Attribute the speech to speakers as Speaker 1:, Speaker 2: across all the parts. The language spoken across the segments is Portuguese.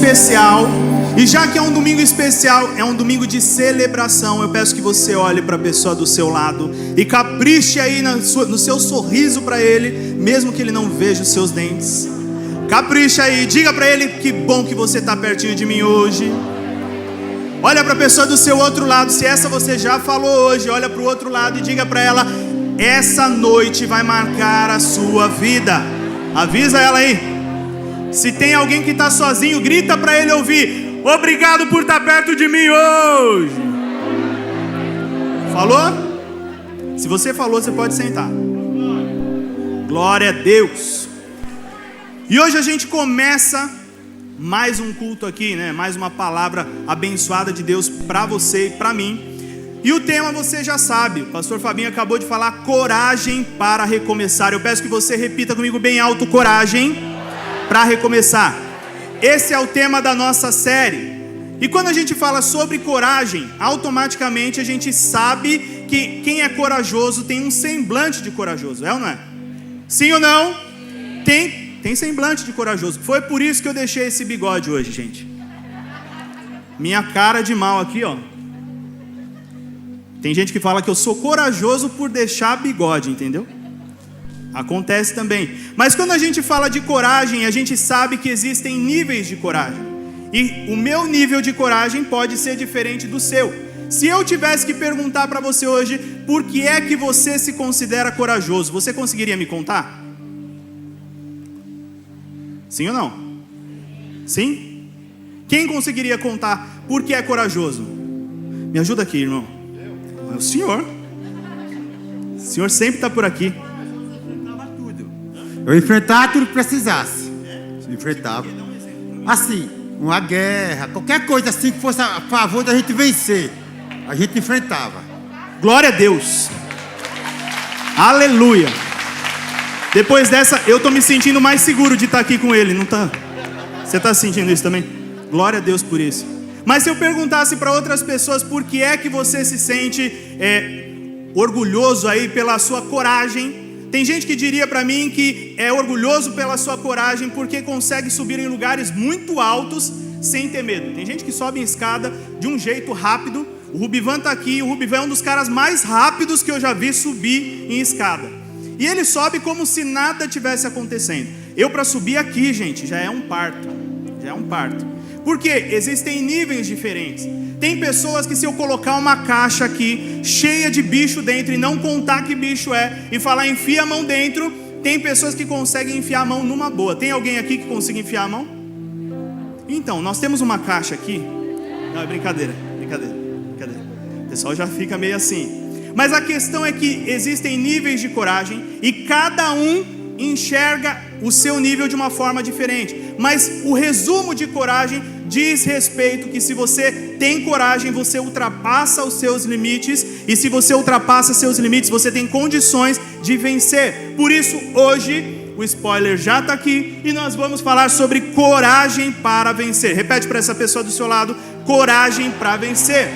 Speaker 1: especial. E já que é um domingo especial, é um domingo de celebração, eu peço que você olhe para a pessoa do seu lado e capriche aí no seu sorriso para ele, mesmo que ele não veja os seus dentes. Capricha aí, diga para ele que bom que você está pertinho de mim hoje. Olha para a pessoa do seu outro lado, se essa você já falou hoje, olha para o outro lado e diga para ela: essa noite vai marcar a sua vida. Avisa ela aí. Se tem alguém que está sozinho, grita para ele ouvir: obrigado por estar perto de mim hoje. Falou? Se você falou, você pode sentar. Glória a Deus. E hoje a gente começa mais um culto aqui, né? Mais uma palavra abençoada de Deus para você e para mim. E o tema você já sabe, o pastor Fabinho acabou de falar: coragem para recomeçar. Eu peço que você repita comigo bem alto: coragem para recomeçar. Esse é o tema da nossa série. E quando a gente fala sobre coragem, automaticamente a gente sabe que quem é corajoso tem um semblante de corajoso, é ou não é? Sim ou não? Tem semblante de corajoso. Foi por isso que eu deixei esse bigode hoje, gente. Minha cara de mal aqui, ó. Tem gente que fala que eu sou corajoso por deixar bigode, entendeu? Acontece também. Mas quando a gente fala de coragem, a gente sabe que existem níveis de coragem. E o meu nível de coragem pode ser diferente do seu. Se eu tivesse que perguntar para você hoje, por que é que você se considera corajoso, você conseguiria me contar? Sim ou não? Sim? Quem conseguiria contar por que é corajoso? Me ajuda aqui, irmão. É o senhor. O senhor sempre está por aqui.
Speaker 2: Eu enfrentava tudo que precisasse. Enfrentava. Assim, uma guerra, qualquer coisa assim que fosse a favor da gente vencer, a gente enfrentava.
Speaker 1: Glória a Deus. Aleluia. Depois dessa, eu estou me sentindo mais seguro de estar aqui com ele, não tá? Você está sentindo isso também? Glória a Deus por isso. Mas se eu perguntasse para outras pessoas por que é que você se sente orgulhoso aí pela sua coragem, tem gente que diria para mim que é orgulhoso pela sua coragem porque consegue subir em lugares muito altos sem ter medo. Tem gente que sobe em escada de um jeito rápido. O Rubivan está aqui. O Rubivan é um dos caras mais rápidos que eu já vi subir em escada. E ele sobe como se nada tivesse acontecendo. Eu, para subir aqui, gente, já é um parto. Já é um parto. Porque existem níveis diferentes. Tem pessoas que, se eu colocar uma caixa aqui cheia de bicho dentro e não contar que bicho é e falar enfia a mão dentro, tem pessoas que conseguem enfiar a mão numa boa. Tem alguém aqui que consiga enfiar a mão? Então, nós temos uma caixa aqui. Não, é brincadeira. O pessoal já fica meio assim. Mas a questão é que existem níveis de coragem e cada um enxerga o seu nível de uma forma diferente. Mas o resumo de coragem diz respeito que se você tem coragem, você ultrapassa os seus limites. E se você ultrapassa seus limites, você tem condições de vencer. Por isso, hoje, o spoiler já está aqui e nós vamos falar sobre coragem para vencer. Repete para essa pessoa do seu lado: coragem para vencer.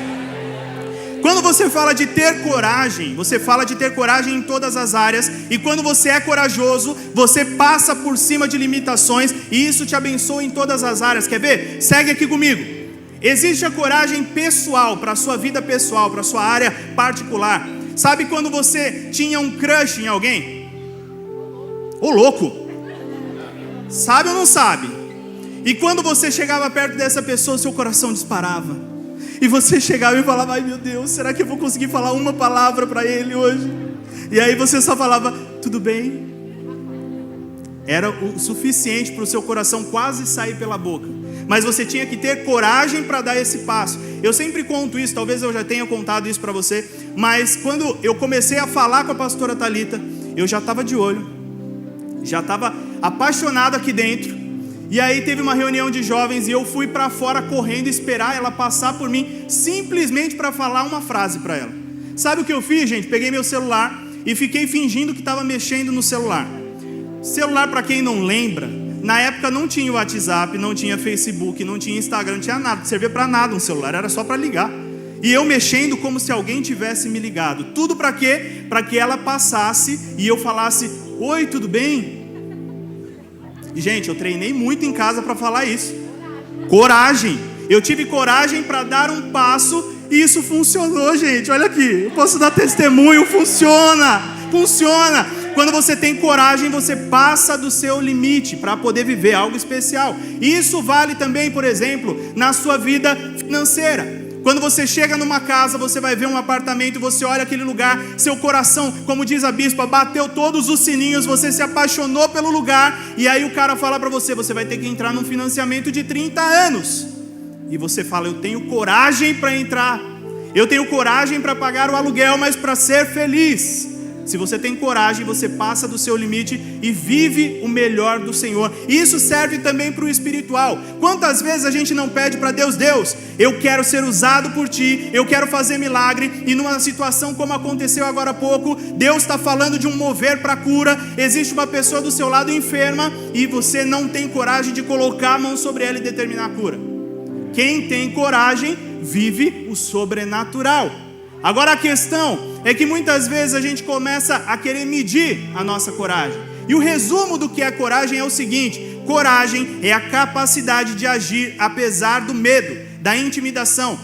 Speaker 1: Quando você fala de ter coragem, você fala de ter coragem em todas as áreas. E quando você é corajoso, você passa por cima de limitações e isso te abençoa em todas as áreas. Quer ver? Segue aqui comigo. Existe a coragem pessoal, para a sua vida pessoal, para a sua área particular. Sabe quando você tinha um crush em alguém? Ô louco! Sabe ou não sabe? E quando você chegava perto dessa pessoa, seu coração disparava. E você chegava e falava: ai meu Deus, será que eu vou conseguir falar uma palavra para ele hoje? E aí você só falava: tudo bem. Era o suficiente para o seu coração quase sair pela boca. Mas você tinha que ter coragem para dar esse passo. Eu sempre conto isso, talvez eu já tenha contado isso para você. Mas quando eu comecei a falar com a pastora Thalita, eu já estava de olho. Já estava apaixonado aqui dentro. E aí teve uma reunião de jovens e eu fui para fora correndo esperar ela passar por mim, simplesmente para falar uma frase para ela. Sabe o que eu fiz, gente? Peguei meu celular e fiquei fingindo que estava mexendo no celular. Celular, para quem não lembra, na época não tinha WhatsApp, não tinha Facebook, não tinha Instagram, não tinha nada, não servia para nada um celular, era só para ligar. E eu mexendo como se alguém tivesse me ligado. Tudo para quê? Para que ela passasse e eu falasse: oi, tudo bem? E, gente, eu treinei muito em casa para falar isso. Coragem. Eu tive coragem para dar um passo e isso funcionou, gente. Olha aqui, eu posso dar testemunho, funciona. Quando você tem coragem, você passa do seu limite para poder viver algo especial. Isso vale também, por exemplo, na sua vida financeira. Quando você chega numa casa, você vai ver um apartamento, você olha aquele lugar, seu coração, como diz a bispa, bateu todos os sininhos, você se apaixonou pelo lugar, e aí o cara fala para você, você vai ter que entrar num financiamento de 30 anos. E você fala, eu tenho coragem para entrar, eu tenho coragem para pagar o aluguel, mas para ser feliz. Se você tem coragem, você passa do seu limite e vive o melhor do Senhor. Isso serve também para o espiritual. Quantas vezes a gente não pede para Deus, Deus, eu quero ser usado por Ti, eu quero fazer milagre, e numa situação como aconteceu agora há pouco, Deus está falando de um mover para cura, existe uma pessoa do seu lado enferma, e você não tem coragem de colocar a mão sobre ela e determinar a cura. Quem tem coragem, vive o sobrenatural. Agora a questão é que muitas vezes a gente começa a querer medir a nossa coragem. E o resumo do que é coragem é o seguinte: coragem é a capacidade de agir apesar do medo, da intimidação.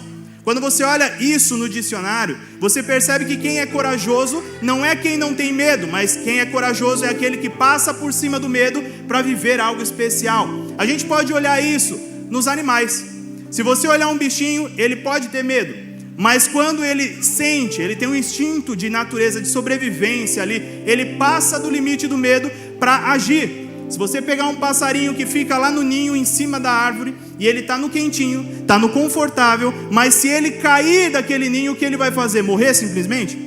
Speaker 1: Quando você olha isso no dicionário, você percebe que quem é corajoso não é quem não tem medo, mas quem é corajoso é aquele que passa por cima do medo para viver algo especial. A gente pode olhar isso nos animais. Se você olhar um bichinho, ele pode ter medo. Mas quando ele sente, ele tem um instinto de natureza, de sobrevivência ali, ele passa do limite do medo para agir. Se você pegar um passarinho que fica lá no ninho, em cima da árvore, e ele está no quentinho, está no confortável, mas se ele cair daquele ninho, o que ele vai fazer? Morrer simplesmente?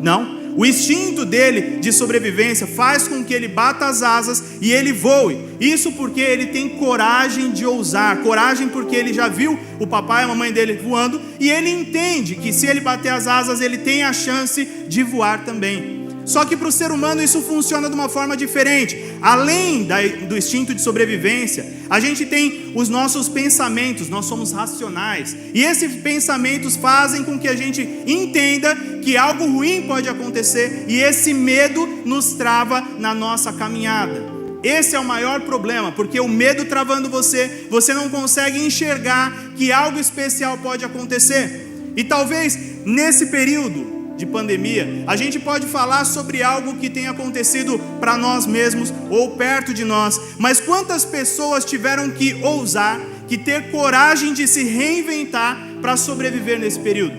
Speaker 1: Não. O instinto dele de sobrevivência faz com que ele bata as asas e ele voe. Isso porque ele tem coragem de ousar. Coragem porque ele já viu o papai e a mamãe dele voando, e ele entende que se ele bater as asas, ele tem a chance de voar também. Só que para o ser humano isso funciona de uma forma diferente. Além do instinto de sobrevivência, a gente tem os nossos pensamentos, nós somos racionais. E esses pensamentos fazem com que a gente entenda que algo ruim pode acontecer, e esse medo nos trava na nossa caminhada. Esse é o maior problema, porque o medo travando você, você não consegue enxergar que algo especial pode acontecer. E talvez nesse período de pandemia, a gente pode falar sobre algo que tem acontecido para nós mesmos ou perto de nós, mas quantas pessoas tiveram que ousar, que ter coragem de se reinventar para sobreviver nesse período?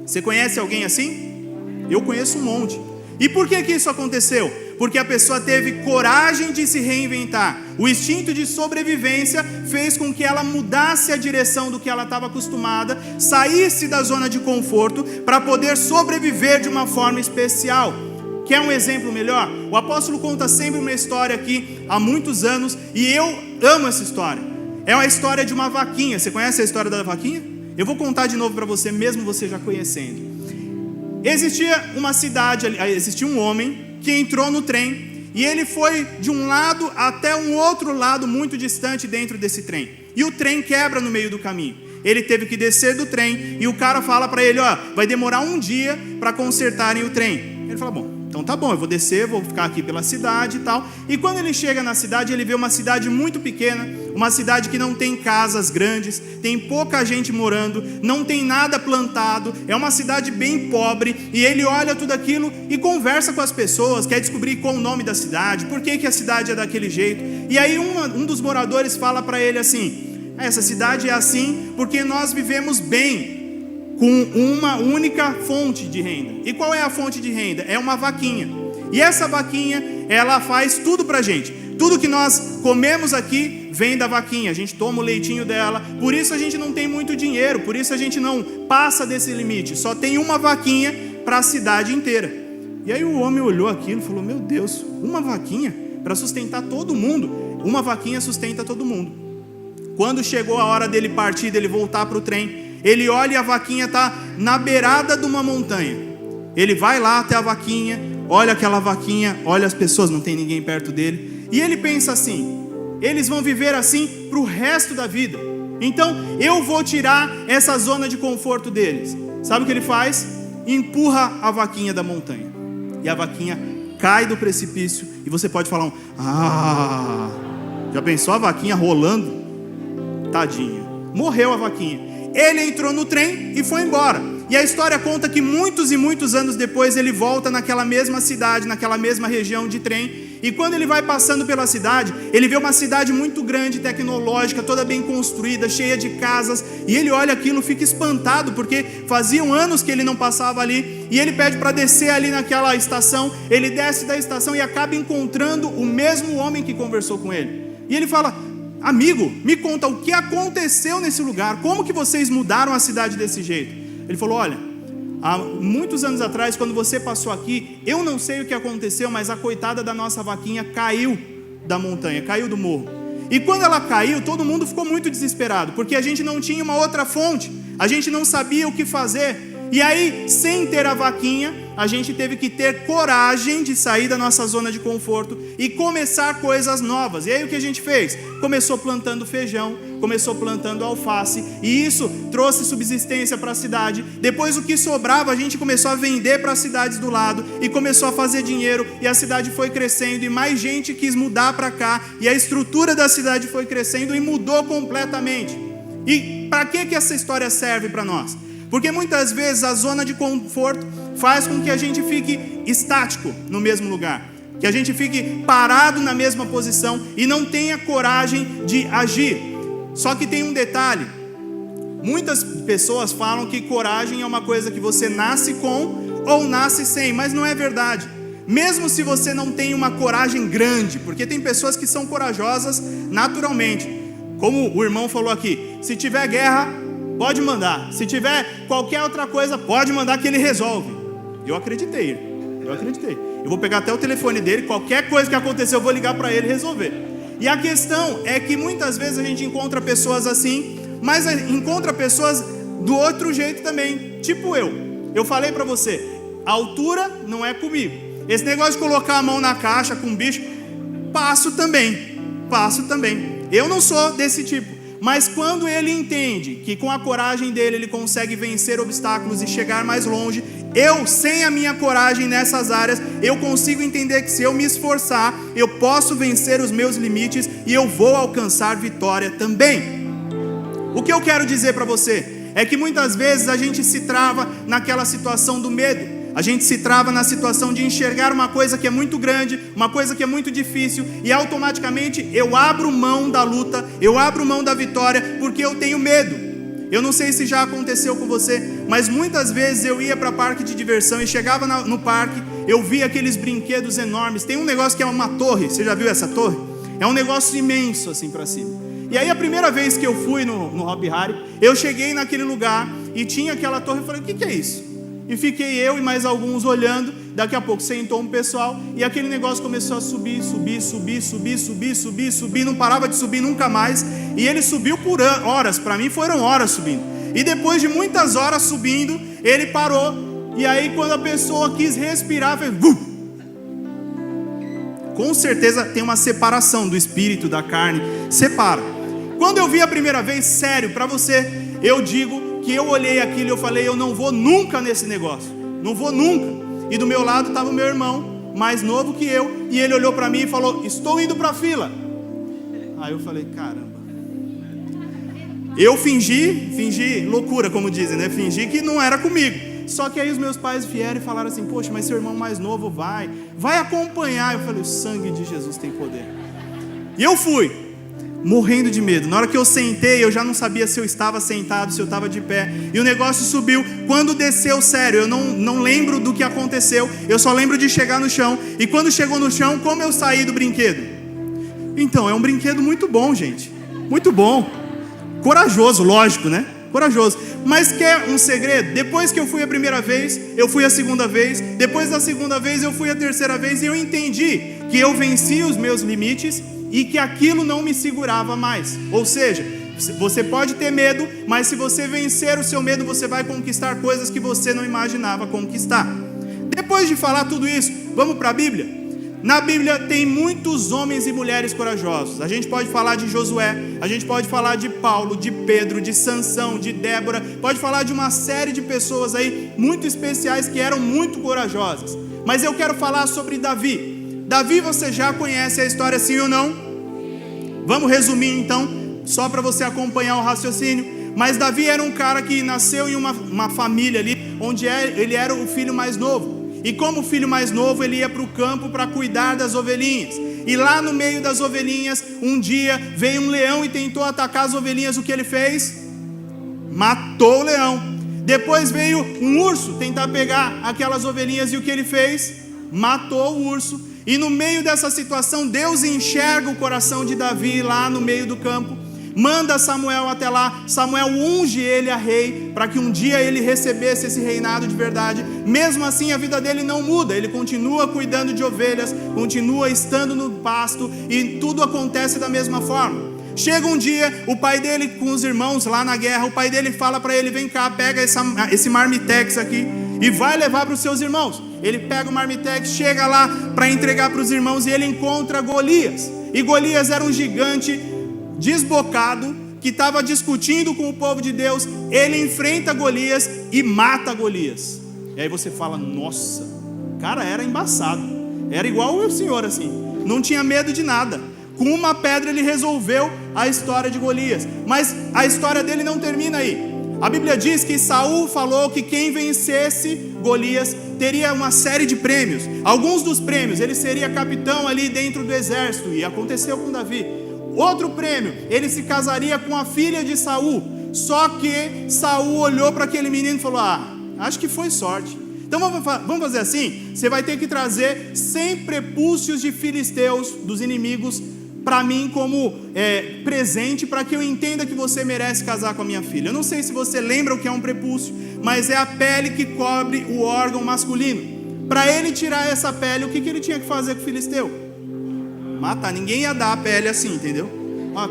Speaker 1: Você conhece alguém assim? Eu conheço um monte. E por que isso aconteceu? Porque a pessoa teve coragem de se reinventar. O instinto de sobrevivência fez com que ela mudasse a direção do que ela estava acostumada, saísse da zona de conforto para poder sobreviver de uma forma especial. Quer um exemplo melhor? O apóstolo conta sempre uma história aqui há muitos anos, e eu amo essa história. É uma história de uma vaquinha. Você conhece a história da vaquinha? Eu vou contar de novo para você, mesmo você já conhecendo. Existia uma cidade, existia um homem que entrou no trem, e ele foi de um lado até um outro lado muito distante dentro desse trem, e o trem quebra no meio do caminho. Ele teve que descer do trem, e o cara fala para ele, vai demorar um dia para consertarem o trem. Ele fala, bom, então tá bom, eu vou descer, vou ficar aqui pela cidade e tal. E quando ele chega na cidade, ele vê uma cidade muito pequena, uma cidade que não tem casas grandes, tem pouca gente morando, não tem nada plantado, é uma cidade bem pobre, e ele olha tudo aquilo e conversa com as pessoas, quer descobrir qual o nome da cidade, por que a cidade é daquele jeito. E aí um dos moradores fala para ele assim, essa cidade é assim porque nós vivemos bem, com uma única fonte de renda. E qual é a fonte de renda? É uma vaquinha. E essa vaquinha, ela faz tudo pra gente. Tudo que nós comemos aqui vem da vaquinha. A gente toma o leitinho dela. Por isso a gente não tem muito dinheiro. Por isso a gente não passa desse limite. Só tem uma vaquinha para a cidade inteira. E aí o homem olhou aquilo e falou, meu Deus, uma vaquinha para sustentar todo mundo. Uma vaquinha sustenta todo mundo. Quando chegou a hora dele partir, dele voltar para o trem, ele olha e a vaquinha está na beirada de uma montanha. Ele vai lá até a vaquinha, olha aquela vaquinha, olha as pessoas, não tem ninguém perto dele. E ele pensa assim, eles vão viver assim para o resto da vida. Então eu vou tirar essa zona de conforto deles. Sabe o que ele faz? Empurra a vaquinha da montanha. E a vaquinha cai do precipício. E você pode falar já pensou a vaquinha rolando? Tadinha. Morreu a vaquinha. Ele entrou no trem e foi embora. E a história conta que muitos e muitos anos depois ele volta naquela mesma cidade, naquela mesma região de trem. E quando ele vai passando pela cidade, ele vê uma cidade muito grande, tecnológica, toda bem construída, cheia de casas. E ele olha aquilo, fica espantado, porque faziam anos que ele não passava ali. E ele pede para descer ali naquela estação. Ele desce da estação e acaba encontrando o mesmo homem que conversou com ele. E ele fala: amigo, me conta o que aconteceu nesse lugar. Como que vocês mudaram a cidade desse jeito? Ele falou: olha, há muitos anos atrás, quando você passou aqui, eu não sei o que aconteceu, mas a coitada da nossa vaquinha caiu da montanha, caiu do morro. E quando ela caiu, todo mundo ficou muito desesperado, porque a gente não tinha uma outra fonte, a gente não sabia o que fazer. E aí, sem ter a vaquinha, a gente teve que ter coragem de sair da nossa zona de conforto e começar coisas novas. E aí o que a gente fez? Começou plantando feijão, começou plantando alface, e isso trouxe subsistência para a cidade. Depois o que sobrava a gente começou a vender para as cidades do lado e começou a fazer dinheiro, e a cidade foi crescendo e mais gente quis mudar para cá, e a estrutura da cidade foi crescendo e mudou completamente. E para que essa história serve para nós? Porque muitas vezes a zona de conforto faz com que a gente fique estático no mesmo lugar, que a gente fique parado na mesma posição e não tenha coragem de agir. Só que tem um detalhe: muitas pessoas falam que coragem é uma coisa que você nasce com ou nasce sem, mas não é verdade. Mesmo se você não tem uma coragem grande, porque tem pessoas que são corajosas naturalmente, como o irmão falou aqui, se tiver guerra, pode mandar. Se tiver qualquer outra coisa, pode mandar que ele resolve. Eu acreditei. Eu vou pegar até o telefone dele, qualquer coisa que acontecer eu vou ligar para ele e resolver. E a questão é que muitas vezes a gente encontra pessoas assim, mas encontra pessoas do outro jeito também. Tipo eu. Eu falei para você, a altura não é comigo. Esse negócio de colocar a mão na caixa com bicho, passo também. Eu não sou desse tipo. Mas quando ele entende que com a coragem dele ele consegue vencer obstáculos e chegar mais longe, eu, sem a minha coragem nessas áreas, eu consigo entender que se eu me esforçar, eu posso vencer os meus limites e eu vou alcançar vitória também. O que eu quero dizer para você é que muitas vezes a gente se trava naquela situação do medo. A gente se trava na situação de enxergar uma coisa que é muito grande, uma coisa que é muito difícil, e automaticamente eu abro mão da luta, eu abro mão da vitória, porque eu tenho medo. Eu não sei se já aconteceu com você, mas muitas vezes eu ia para parque de diversão e chegava no parque, eu via aqueles brinquedos enormes. Tem um negócio que é uma torre, você já viu essa torre? É um negócio imenso assim para cima. E aí a primeira vez que eu fui no Hopi Hari, eu cheguei naquele lugar e tinha aquela torre, eu falei: o que é isso? E fiquei eu e mais alguns olhando. Daqui a pouco sentou um pessoal e aquele negócio começou a subir, não parava de subir nunca mais. E ele subiu por horas, para mim foram horas subindo. E depois de muitas horas subindo, ele parou. E aí quando a pessoa quis respirar, fez bum! Com certeza tem uma separação do espírito, da carne, separa. Quando eu vi a primeira vez, sério, para você, eu digo que eu olhei aquilo e eu falei: eu não vou nunca nesse negócio, não vou nunca. E do meu lado estava o meu irmão, mais novo que eu, e ele olhou para mim e falou: estou indo para a fila. Aí eu falei: caramba. Eu fingi loucura, como dizem, né? Fingi que não era comigo. Só que aí os meus pais vieram e falaram assim: poxa, mas seu irmão mais novo vai acompanhar. Eu falei: o sangue de Jesus tem poder. E eu fui, morrendo de medo. Na hora que eu sentei, eu já não sabia se eu estava sentado, se eu estava de pé. E o negócio subiu. Quando desceu, sério, eu não lembro do que aconteceu. Eu só lembro de chegar no chão. E quando chegou no chão, como eu saí do brinquedo? Então, é um brinquedo muito bom, gente. Muito bom. Corajoso, lógico, né? Corajoso. Mas quer um segredo? Depois que eu fui a primeira vez, eu fui a segunda vez. Depois da segunda vez, eu fui a terceira vez. E eu entendi que eu venci os meus limites e que aquilo não me segurava mais. Ou seja, você pode ter medo, mas se você vencer o seu medo, você vai conquistar coisas que você não imaginava conquistar. Depois de falar tudo isso, vamos para a Bíblia? Na Bíblia tem muitos homens e mulheres corajosos. A gente pode falar de Josué, a gente pode falar de Paulo, de Pedro, de Sansão, de Débora. Pode falar de uma série de pessoas aí muito especiais que eram muito corajosas. Mas eu quero falar sobre Davi. Davi, você já conhece a história, sim ou não? Vamos resumir então. só para você acompanhar o raciocínio. Mas Davi era um cara que nasceu em uma família ali, onde ele era o filho mais novo. E como filho mais novo, ele ia para o campo para cuidar das ovelhinhas. E lá no meio das ovelhinhas, um dia veio um leão e tentou atacar as ovelhinhas. O que ele fez? Matou o leão. Depois veio um urso tentar pegar aquelas ovelhinhas. E o que ele fez? Matou o urso. E no meio dessa situação, Deus enxerga o coração de Davi lá no meio do campo. Manda Samuel até lá. Samuel unge ele a rei, para que um dia ele recebesse esse reinado de verdade. Mesmo assim, a vida dele não muda. Ele continua cuidando de ovelhas, continua estando no pasto, e tudo acontece da mesma forma. Chega um dia, o pai dele com os irmãos lá na guerra, o pai dele fala para ele: vem cá, pega esse marmitex aqui e vai levar para os seus irmãos. Ele pega o marmitex, chega lá para entregar para os irmãos, e ele encontra Golias. E Golias era um gigante desbocado, que estava discutindo com o povo de Deus. Ele enfrenta Golias e mata Golias. E aí você fala: nossa, cara, era embaçado, era igual o senhor assim, não tinha medo de nada. Com uma pedra ele resolveu a história de Golias. Mas a história dele não termina aí. A Bíblia diz que Saul falou que quem vencesse Golias teria uma série de prêmios. Alguns dos prêmios, ele seria capitão ali dentro do exército, e aconteceu com Davi. Outro prêmio, ele se casaria com a filha de Saul. Só que Saul olhou para aquele menino e falou: acho que foi sorte. Então vamos fazer assim, você vai ter que trazer 100 prepúcios de filisteus, dos inimigos, para mim como presente, para que eu entenda que você merece casar com a minha filha. Eu não sei se você lembra o que é um prepúcio, mas é a pele que cobre o órgão masculino. Para ele tirar essa pele, o que ele tinha que fazer com o filisteu? Matar. Ninguém ia dar a pele assim, entendeu?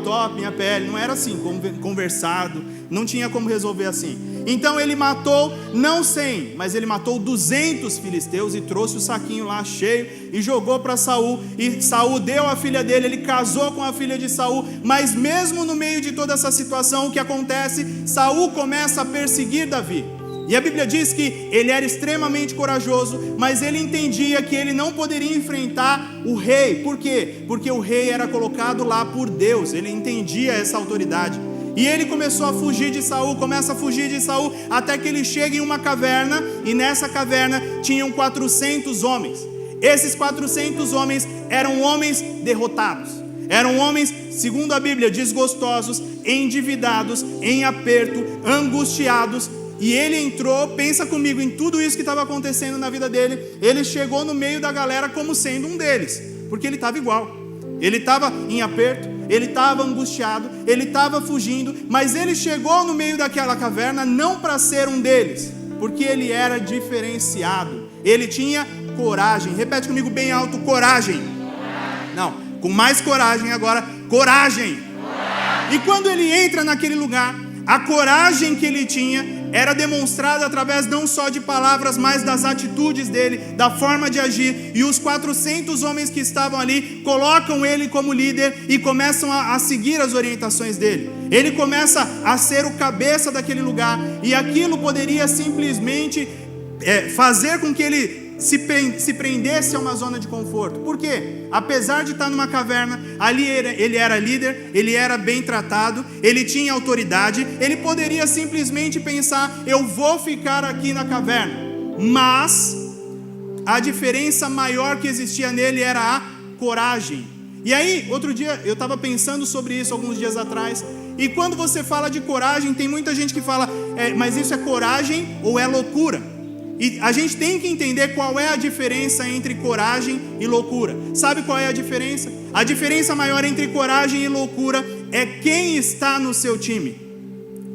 Speaker 1: Top, minha pele. Não era assim, conversado. Não tinha como resolver assim. Então ele matou, não 100, mas ele matou 200 filisteus e trouxe o saquinho lá cheio e jogou para Saul. E Saul deu a filha dele, ele casou com a filha de Saul. Mas mesmo no meio de toda essa situação, o que acontece? Saul começa a perseguir Davi. E a Bíblia diz que ele era extremamente corajoso, mas ele entendia que ele não poderia enfrentar o rei. Por quê? Porque o rei era colocado lá por Deus. Ele entendia essa autoridade. E ele começou a fugir de Saul, começa a fugir de Saul, até que ele chega em uma caverna, e nessa caverna tinham 400 homens. Esses 400 homens eram homens derrotados. Eram homens, segundo a Bíblia, desgostosos, endividados, em aperto, angustiados. E ele entrou, pensa comigo em tudo isso que estava acontecendo na vida dele. Ele chegou no meio da galera como sendo um deles, porque ele estava igual. Ele estava em aperto, ele estava angustiado, ele estava fugindo, mas ele chegou no meio daquela caverna não para ser um deles, porque ele era diferenciado. Ele tinha coragem. Repete comigo bem alto: coragem. Não, com mais coragem agora: coragem. E quando ele entra naquele lugar, a coragem que ele tinha era demonstrada através não só de palavras, mas das atitudes dele, da forma de agir. E os 400 homens que estavam ali colocam ele como líder e começam a seguir as orientações dele. Ele começa a ser o cabeça daquele lugar, e aquilo poderia simplesmente fazer com que ele se prendesse a uma zona de conforto. Por quê? Apesar de estar numa caverna, ali ele era líder, ele era bem tratado, ele tinha autoridade, ele poderia simplesmente pensar: eu vou ficar aqui na caverna. Mas a diferença maior que existia nele era a coragem. E aí, outro dia, eu estava pensando sobre isso alguns dias atrás, e quando você fala de coragem, tem muita gente que fala: mas isso é coragem ou é loucura? E a gente tem que entender qual é a diferença entre coragem e loucura. Sabe qual é a diferença? A diferença maior entre coragem e loucura é quem está no seu time.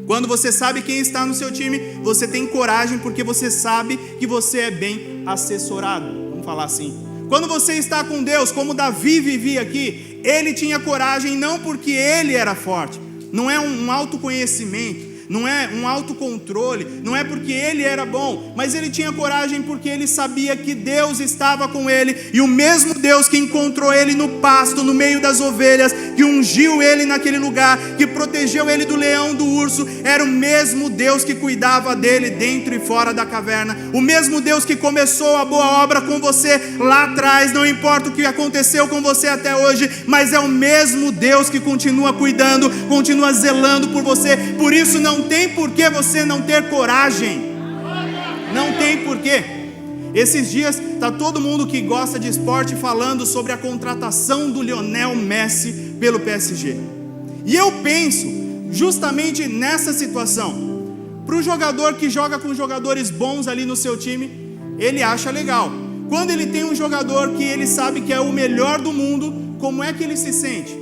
Speaker 1: Quando você sabe quem está no seu time, você tem coragem, porque você sabe que você é bem assessorado. Vamos falar assim. Quando você está com Deus, como Davi vivia aqui, ele tinha coragem não porque ele era forte. Não é um autoconhecimento, não é um autocontrole, não é porque ele era bom, mas ele tinha coragem porque ele sabia que Deus estava com ele. E o mesmo Deus que encontrou ele no pasto, no meio das ovelhas, que ungiu ele naquele lugar, que protegeu ele do leão, do urso, era o mesmo Deus que cuidava dele dentro e fora da caverna. O mesmo Deus que começou a boa obra com você lá atrás. Não importa o que aconteceu com você até hoje, mas é o mesmo Deus que continua cuidando, continua zelando por você. Por isso não tem por que você não ter coragem. Não tem porquê. Esses dias está todo mundo que gosta de esporte falando sobre a contratação do Lionel Messi pelo PSG. E eu penso justamente nessa situação. Para o jogador que joga com jogadores bons ali no seu time, ele acha legal. Quando ele tem um jogador que ele sabe que é o melhor do mundo, como é que ele se sente?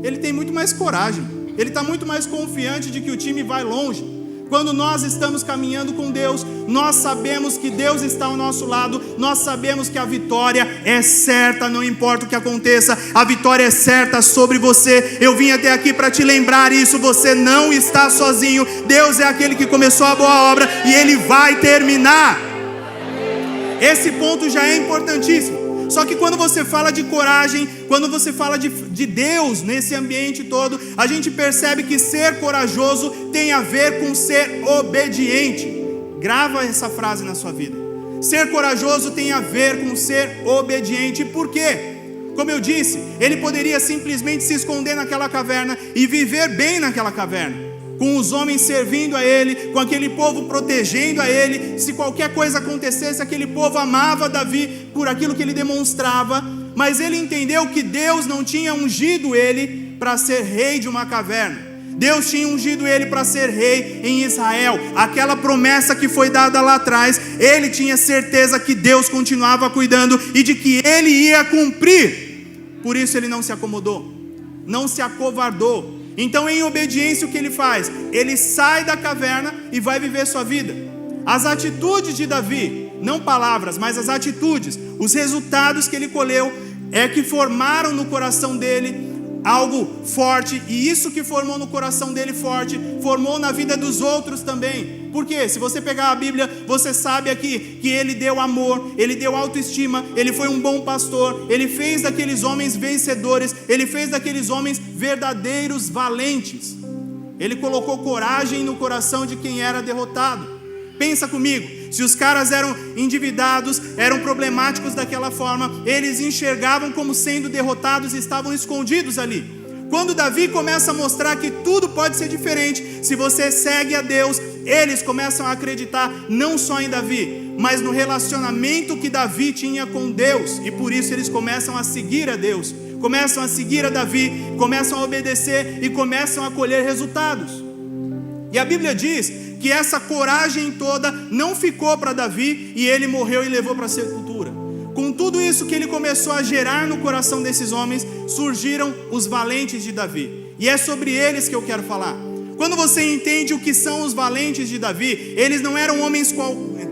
Speaker 1: Ele tem muito mais coragem. Ele está muito mais confiante de que o time vai longe. Quando nós estamos caminhando com Deus, nós sabemos que Deus está ao nosso lado, nós sabemos que a vitória é certa, não importa o que aconteça, a vitória é certa sobre você. Eu vim até aqui para te lembrar isso, você não está sozinho. Deus é aquele que começou a boa obra e Ele vai terminar. Esse ponto já é importantíssimo. Só que quando você fala de coragem, quando você fala de Deus nesse ambiente todo, a gente percebe que ser corajoso tem a ver com ser obediente. Grava essa frase na sua vida. Ser corajoso tem a ver com ser obediente. Por quê? Como eu disse, ele poderia simplesmente se esconder naquela caverna e viver bem naquela caverna, com os homens servindo a ele, com aquele povo protegendo a ele. Se qualquer coisa acontecesse, aquele povo amava Davi por aquilo que ele demonstrava. Mas ele entendeu que Deus não tinha ungido ele para ser rei de uma caverna. Deus tinha ungido ele para ser rei em Israel. Aquela promessa que foi dada lá atrás, ele tinha certeza que Deus continuava cuidando e de que ele ia cumprir. Por isso ele não se acomodou, não se acovardou. Então, em obediência, o que ele faz? Ele sai da caverna e vai viver sua vida. As atitudes de Davi, não palavras, mas as atitudes, os resultados que ele colheu, é que formaram no coração dele algo forte. E isso que formou no coração dele forte, formou na vida dos outros também. Porque se você pegar a Bíblia, você sabe aqui que ele deu amor, ele deu autoestima, ele foi um bom pastor, ele fez daqueles homens vencedores, ele fez daqueles homens verdadeiros valentes. Ele colocou coragem no coração de quem era derrotado. Pensa comigo, se os caras eram endividados, eram problemáticos daquela forma, eles enxergavam como sendo derrotados e estavam escondidos ali. Quando Davi começa a mostrar que tudo pode ser diferente, se você segue a Deus, eles começam a acreditar não só em Davi, mas no relacionamento que Davi tinha com Deus. E por isso eles começam a seguir a Deus, começam a seguir a Davi, começam a obedecer e começam a colher resultados. E a Bíblia diz que essa coragem toda não ficou para Davi e ele morreu e levou para a sepultura. Com tudo isso que ele começou a gerar no coração desses homens, surgiram os valentes de Davi. E é sobre eles que eu quero falar. Quando você entende o que são os valentes de Davi, eles não eram homens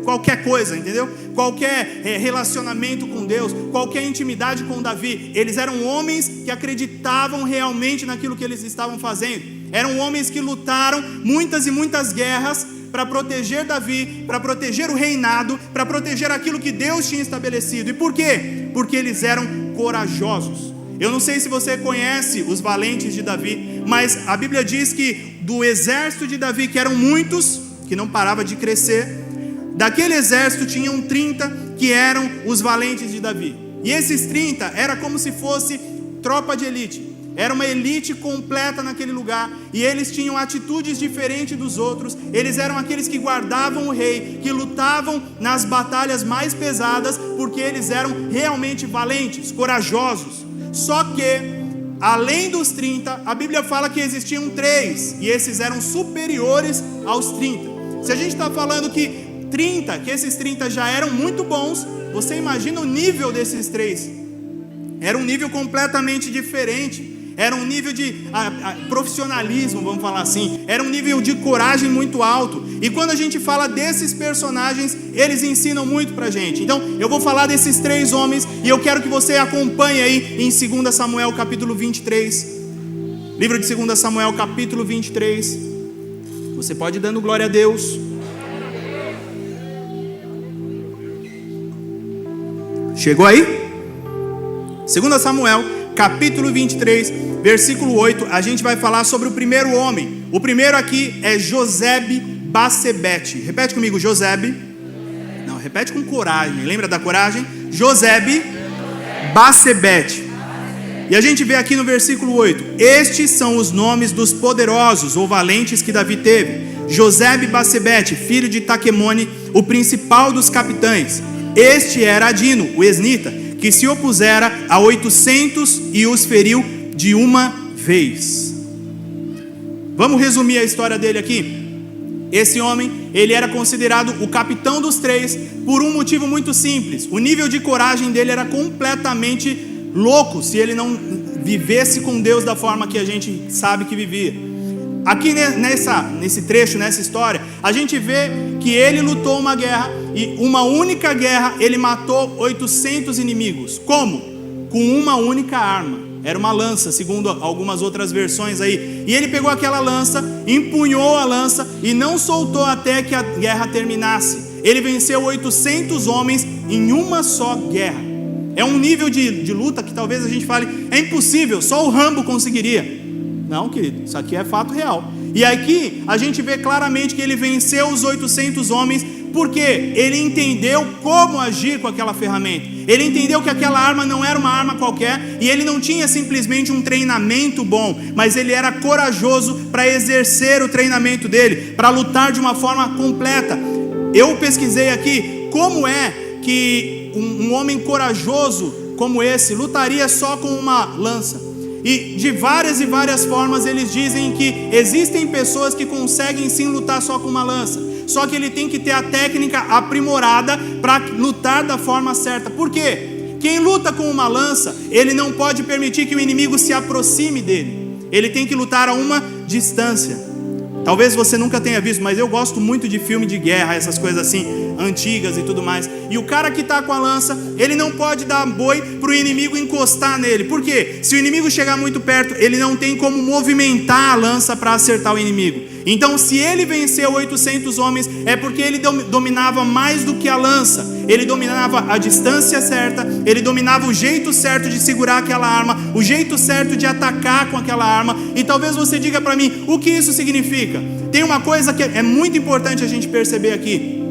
Speaker 1: qualquer coisa, entendeu? Qualquer relacionamento com Deus, qualquer intimidade com Davi. Eles eram homens que acreditavam realmente naquilo que eles estavam fazendo. Eram homens que lutaram muitas e muitas guerras para proteger Davi, para proteger o reinado, para proteger aquilo que Deus tinha estabelecido. E por quê? Porque eles eram corajosos. Eu não sei se você conhece os valentes de Davi, mas a Bíblia diz que do exército de Davi, que eram muitos, que não parava de crescer, daquele exército tinham 30 que eram os valentes de Davi. E esses 30 era como se fosse tropa de elite. Era uma elite completa naquele lugar. E eles tinham atitudes diferentes dos outros. Eles eram aqueles que guardavam o rei, que lutavam nas batalhas mais pesadas, porque eles eram realmente valentes, corajosos. Só que, além dos 30, a Bíblia fala que existiam 3. E esses eram superiores aos 30. Se a gente está falando que esses 30 já eram muito bons, você imagina o nível desses 3. Era um nível completamente diferente. Era um nível de profissionalismo, vamos falar assim. Era um nível de coragem muito alto. E quando a gente fala desses personagens, eles ensinam muito pra gente. Então, eu vou falar desses 3 homens e eu quero que você acompanhe aí em 2 Samuel capítulo 23. Livro de 2 Samuel capítulo 23. Você pode ir dando glória a Deus. Chegou aí? 2 Samuel capítulo 23, versículo 8, a gente vai falar sobre o primeiro homem. O primeiro aqui é Josebe-Basebete. Repete comigo, Josebe. Não, repete com coragem. Lembra da coragem? Josebe-Basebete. E a gente vê aqui no versículo 8: estes são os nomes dos poderosos ou valentes que Davi teve. Josebe-Basebete, filho de Taquemone, o principal dos capitães. Este era Adino, o esnita, que se opusera a 800 e os feriu de uma vez. Vamos resumir a história dele aqui. Esse homem, ele era considerado o capitão dos três por um motivo muito simples. O nível de coragem dele era completamente louco se ele não vivesse com Deus da forma que a gente sabe que vivia. Aqui nesse trecho, nessa história, a gente vê que ele lutou uma guerra, e uma única guerra ele matou 800 inimigos. Como? Com uma única arma. Era uma lança, segundo algumas outras versões aí. E ele pegou aquela lança, empunhou a lança e não soltou até que a guerra terminasse. Ele venceu 800 homens em uma só guerra. É um nível de luta que talvez a gente fale, é impossível, só o Rambo conseguiria. Não, querido, isso aqui é fato real. E aqui a gente vê claramente que ele venceu os 800 homens, porque ele entendeu como agir com aquela ferramenta. Ele entendeu que aquela arma não era uma arma qualquer, e ele não tinha simplesmente um treinamento bom, mas ele era corajoso para exercer o treinamento dele, para lutar de uma forma completa. Eu pesquisei aqui como é que um homem corajoso como esse lutaria só com uma lança. E de várias e várias formas eles dizem que existem pessoas que conseguem sim lutar só com uma lança. Só que ele tem que ter a técnica aprimorada para lutar da forma certa. Por quê? Quem luta com uma lança, ele não pode permitir que o inimigo se aproxime dele. Ele tem que lutar a uma distância. Talvez você nunca tenha visto, mas eu gosto muito de filme de guerra, essas coisas assim, antigas e tudo mais. E o cara que está com a lança, ele não pode dar boi para o inimigo encostar nele. Por quê? Se o inimigo chegar muito perto, ele não tem como movimentar a lança para acertar o inimigo. Então, se ele venceu 800 homens, é porque ele dominava mais do que a lança. Ele dominava a distância certa, ele dominava o jeito certo de segurar aquela arma, o jeito certo de atacar com aquela arma. E talvez você diga para mim, o que isso significa? Tem uma coisa que é muito importante a gente perceber aqui.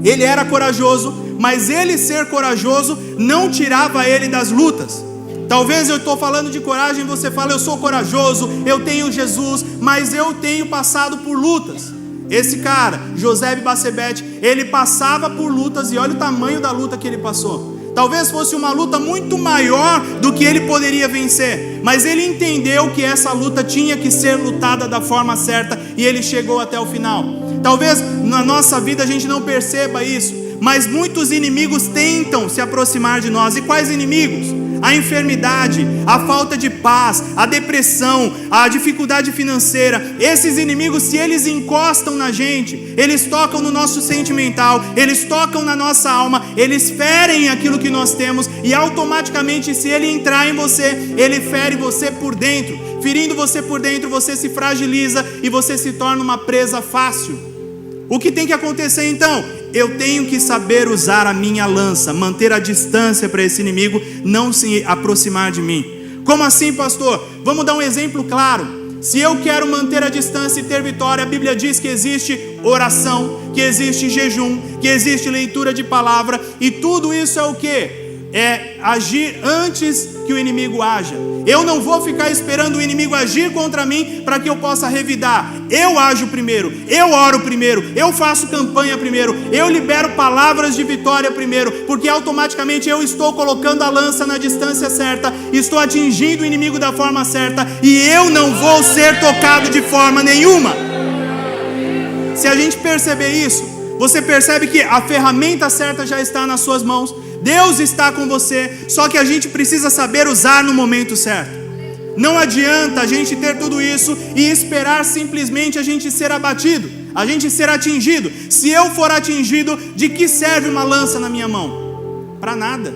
Speaker 1: Ele era corajoso, mas ele ser corajoso não tirava ele das lutas. Talvez eu estou falando de coragem e você fala, eu sou corajoso, eu tenho Jesus, mas eu tenho passado por lutas. Esse cara, Josebe-Basebete, ele passava por lutas e olha o tamanho da luta que ele passou. Talvez fosse uma luta muito maior do que ele poderia vencer, mas ele entendeu que essa luta tinha que ser lutada da forma certa e ele chegou até o final. Talvez na nossa vida a gente não perceba isso, mas muitos inimigos tentam se aproximar de nós. E quais inimigos? A enfermidade, a falta de paz, a depressão, a dificuldade financeira. Esses inimigos, se eles encostam na gente, eles tocam no nosso sentimental, eles tocam na nossa alma, eles ferem aquilo que nós temos, e automaticamente, se ele entrar em você, ele fere você por dentro. Ferindo você por dentro, você se fragiliza e você se torna uma presa fácil. O que tem que acontecer então? Eu tenho que saber usar a minha lança, manter a distância para esse inimigo não se aproximar de mim. Como assim, pastor? Vamos dar um exemplo claro. Se eu quero manter a distância e ter vitória, a Bíblia diz que existe oração, que existe jejum, que existe leitura de palavra, e tudo isso é o quê? É agir antes que o inimigo haja. Eu não vou ficar esperando o inimigo agir contra mim para que eu possa revidar. Eu ajo primeiro, eu oro primeiro, eu faço campanha primeiro, eu libero palavras de vitória primeiro, porque automaticamente eu estou colocando a lança na distância certa, estou atingindo o inimigo da forma certa, e eu não vou ser tocado de forma nenhuma. Se a gente perceber isso, você percebe que a ferramenta certa já está nas suas mãos. Deus está com você, só que a gente precisa saber usar no momento certo. Não adianta a gente ter tudo isso e esperar simplesmente a gente ser abatido, a gente ser atingido. Se eu for atingido, de que serve uma lança na minha mão? Para nada.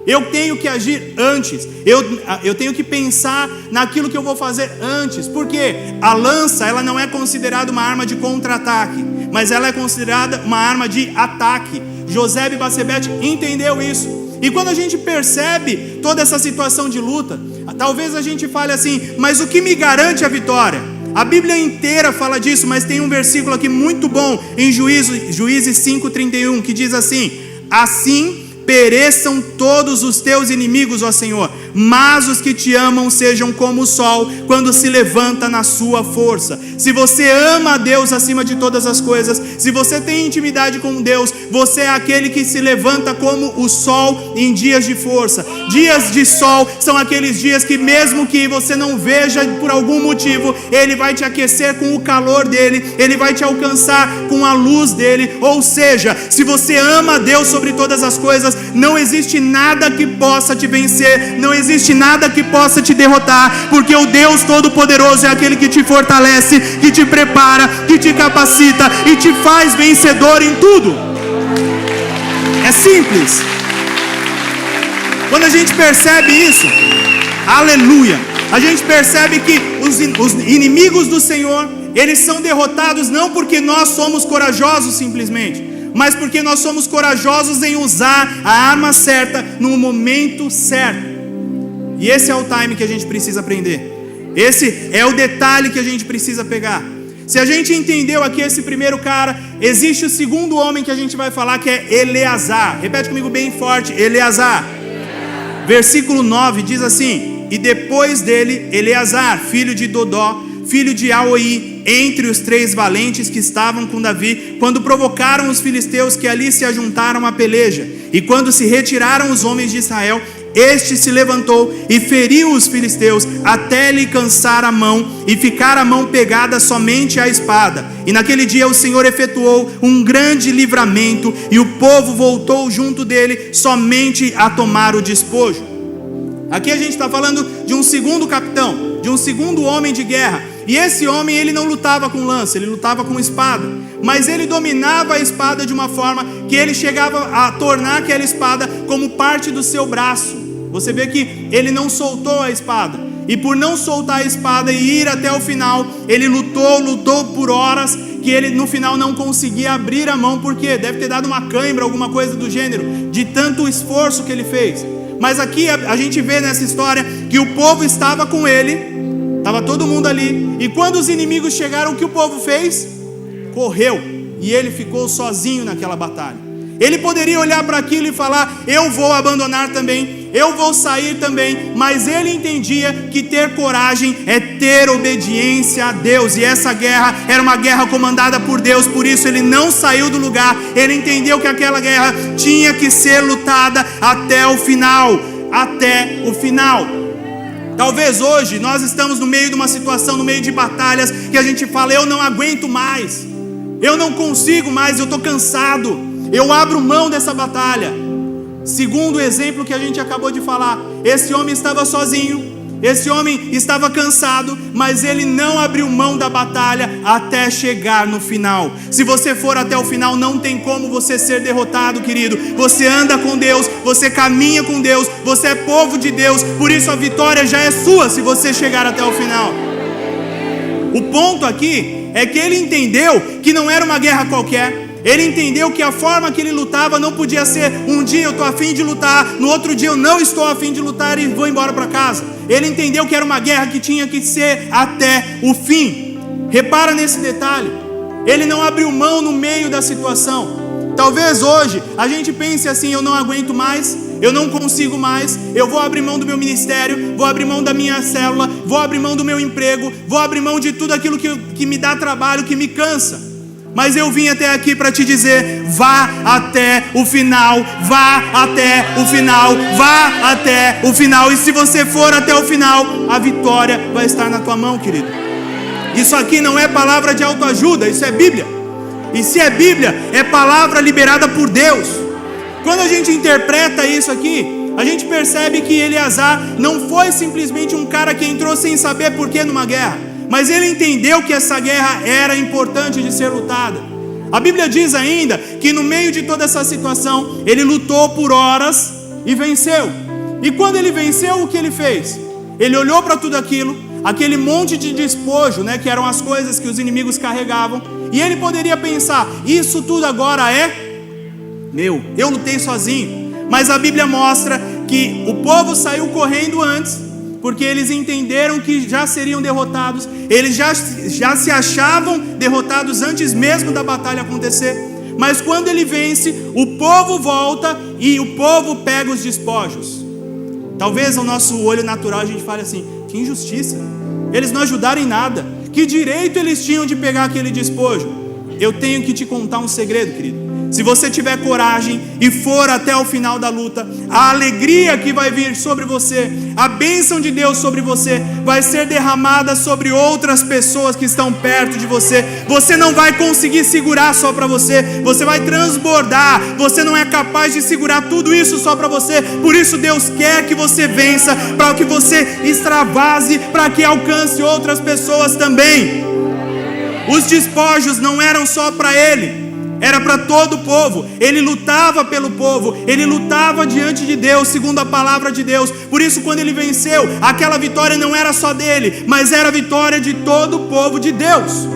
Speaker 1: Eu tenho que agir antes, eu tenho que pensar naquilo que eu vou fazer antes. Porque a lança, ela não é considerada uma arma de contra-ataque, mas ela é considerada uma arma de ataque. Josebe-Basebete entendeu isso. E quando a gente percebe toda essa situação de luta, Talvez a gente fale assim, mas o que me garante a vitória? A Bíblia inteira fala disso, mas tem um versículo aqui muito bom em Juízes 5:31, que diz assim: assim pereçam todos os teus inimigos, ó Senhor, mas os que te amam sejam como o sol quando se levanta na sua força. Se você ama a Deus acima de todas as coisas, se você tem intimidade com Deus, você é aquele que se levanta como o sol em dias de força. Dias de sol são aqueles dias que, mesmo que você não veja por algum motivo, Ele vai te aquecer com o calor dEle, Ele vai te alcançar com a luz dEle. Ou seja, se você ama a Deus sobre todas as coisas, não existe nada que possa te vencer, não existe nada que possa te derrotar, porque o Deus Todo-Poderoso é aquele que te fortalece, que te prepara, que te capacita e te faz vencedor em tudo. É simples. Quando a gente percebe isso, aleluia, a gente percebe que os inimigos do Senhor, eles são derrotados não porque nós somos corajosos simplesmente, mas porque nós somos corajosos em usar a arma certa no momento certo. E esse é o time que a gente precisa aprender. Esse é o detalhe que a gente precisa pegar. Se a gente entendeu aqui esse primeiro cara, existe o segundo homem que a gente vai falar, que é Eleazar. Repete comigo bem forte: Eleazar. Versículo 9 diz assim: e depois dele, Eleazar, filho de Dodó, filho de Aoi, entre os 3 valentes que estavam com Davi, quando provocaram os filisteus que ali se ajuntaram à peleja. E quando se retiraram os homens de Israel, este se levantou e feriu os filisteus até lhe cansar a mão e ficar a mão pegada somente à espada. E naquele dia o Senhor efetuou um grande livramento, e o povo voltou junto dele somente a tomar o despojo. Aqui a gente está falando de um segundo capitão, de um segundo homem de guerra. E esse homem, ele não lutava com lança, ele lutava com espada. Mas ele dominava a espada de uma forma que ele chegava a tornar aquela espada como parte do seu braço. Você vê que ele não soltou a espada. E por não soltar a espada e ir até o final, ele lutou por horas, que ele no final não conseguia abrir a mão. Por quê? Deve ter dado uma cãibra, alguma coisa do gênero, de tanto esforço que ele fez. Mas aqui a gente vê nessa história que o povo estava com ele, estava todo mundo ali, e quando os inimigos chegaram, o que o povo fez? Correu, e ele ficou sozinho naquela batalha. Ele poderia olhar para aquilo e falar: eu vou abandonar também, eu vou sair também, mas ele entendia que ter coragem é ter obediência a Deus, e essa guerra era uma guerra comandada por Deus, por isso ele não saiu do lugar. Ele entendeu que aquela guerra tinha que ser lutada até o final, até o final. Talvez hoje nós estamos no meio de uma situação, no meio de batalhas, que a gente fala: eu não aguento mais, eu não consigo mais, eu estou cansado, eu abro mão dessa batalha. Segundo o exemplo que a gente acabou de falar, esse homem estava sozinho, esse homem estava cansado, mas ele não abriu mão da batalha até chegar no final. Se você for até o final, não tem como você ser derrotado, querido. Você anda com Deus, você caminha com Deus, você é povo de Deus, por isso a vitória já é sua se você chegar até o final. O ponto aqui é que ele entendeu que não era uma guerra qualquer. Ele entendeu que a forma que ele lutava não podia ser: um dia eu estou a fim de lutar, no outro dia eu não estou a fim de lutar e vou embora para casa. Ele entendeu que era uma guerra que tinha que ser até o fim. Repara nesse detalhe, ele não abriu mão no meio da situação. Talvez hoje a gente pense assim: eu não aguento mais, eu não consigo mais, eu vou abrir mão do meu ministério, vou abrir mão da minha célula, vou abrir mão do meu emprego, vou abrir mão de tudo aquilo que me dá trabalho, que me cansa. Mas eu vim até aqui para te dizer: vá até o final, vá até o final, vá até o final. E se você for até o final, a vitória vai estar na tua mão, querido. Isso aqui não é palavra de autoajuda, isso é Bíblia. E se é Bíblia, é palavra liberada por Deus. Quando a gente interpreta isso aqui, a gente percebe que Eleazar não foi simplesmente um cara que entrou sem saber por que numa guerra, mas ele entendeu que essa guerra era importante de ser lutada. A Bíblia diz ainda que no meio de toda essa situação, ele lutou por horas e venceu. E quando ele venceu, o que ele fez? Ele olhou para tudo aquilo, aquele monte de despojo, né, que eram as coisas que os inimigos carregavam, e ele poderia pensar: isso tudo agora é meu, eu lutei sozinho. Mas a Bíblia mostra que o povo saiu correndo antes, porque eles entenderam que já seriam derrotados, eles já se achavam derrotados antes mesmo da batalha acontecer. Mas quando ele vence, o povo volta e o povo pega os despojos. Talvez ao nosso olho natural a gente fale assim: que injustiça, eles não ajudaram em nada, que direito eles tinham de pegar aquele despojo? Eu tenho que te contar um segredo, querido. Se você tiver coragem e for até o final da luta, a alegria que vai vir sobre você, a bênção de Deus sobre você, vai ser derramada sobre outras pessoas que estão perto de você. Você não vai conseguir segurar só para você, você vai transbordar. Você não é capaz de segurar tudo isso só para você. Por isso Deus quer que você vença, para que você extravase, para que alcance outras pessoas também. Os despojos não eram só para ele, era para todo o povo. Ele lutava pelo povo, ele lutava diante de Deus, segundo a palavra de Deus. Por isso, quando ele venceu, aquela vitória não era só dele, mas era a vitória de todo o povo de Deus.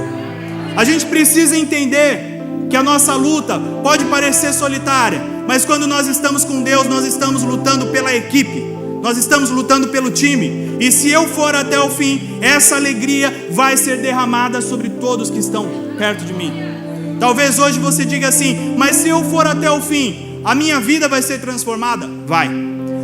Speaker 1: A gente precisa entender que a nossa luta pode parecer solitária, mas quando nós estamos com Deus, nós estamos lutando pela equipe, nós estamos lutando pelo time. E se eu for até o fim, essa alegria vai ser derramada sobre todos que estão perto de mim. Talvez hoje você diga assim: mas se eu for até o fim, a minha vida vai ser transformada? Vai.